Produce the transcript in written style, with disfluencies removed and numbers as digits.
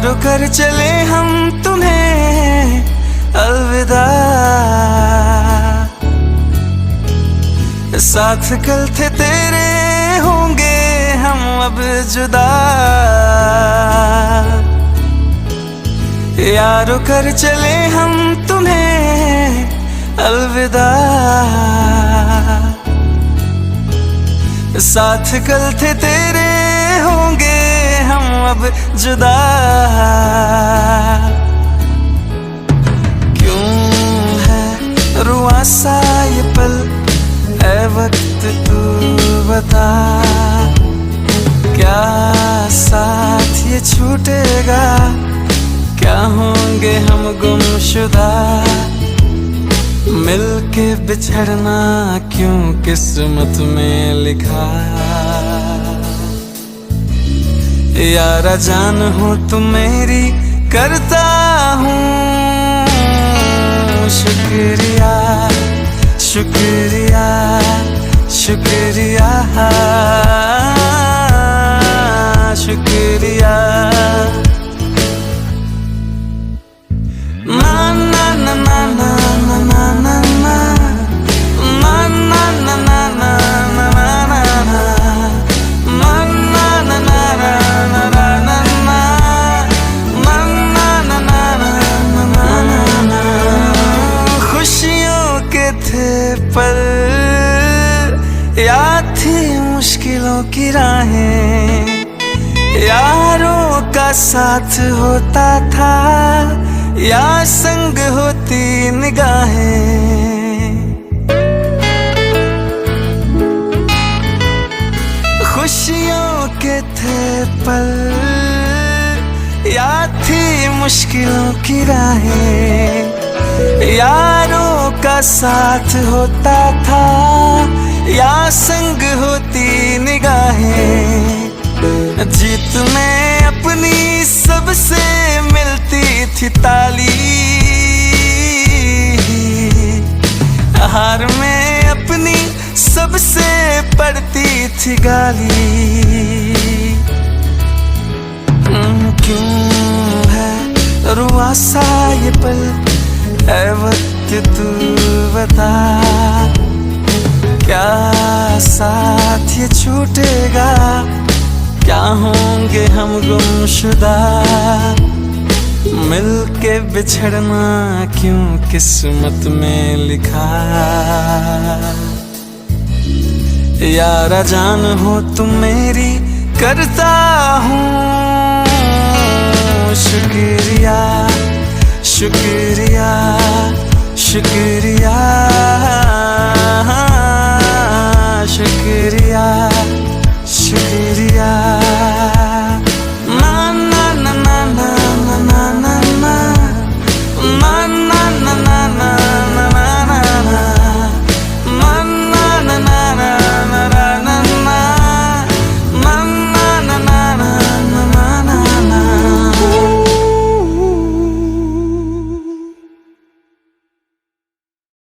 यारो कर चले हम तुम्हें अलविदा। साथ कल थे तेरे, होंगे हम अब जुदा। यारो कर चले हम तुम्हें अलविदा। साथ कल थे तेरे, होंगे हम अब जुदा। क्यों है रुआ सा ये पल, ऐ वक्त तू बता। क्या साथ ये छूटेगा, क्या होंगे हम गुमशुदा। मिलके बिछड़ना क्यों किस्मत में लिखा। यारा जान हो तुम मेरी, करता हूँ शुक्रिया शुक्रिया शुक्रिया शुक्रिया। पर याद थी मुश्किलों की राहें, यारों का साथ होता था या संग होती निगाहें। खुशियों के थे पल, याद थी मुश्किलों की राहें, यारों का साथ होता था या संग होती निगाहें। जीत में अपनी सबसे मिलती थी ताली, हार में अपनी सबसे पड़ती थी गाली। क्यों है रुआ सा ये पल, ऐ वक्त तू बता। क्या साथ ये छूटेगा, क्या होंगे हम गुमशुदा। मिलके बिछड़ना क्यों किस्मत में लिखा। यारा जान हो तुम मेरी, करता हूँ शुक्रिया शुक्रिया शुक्रिया।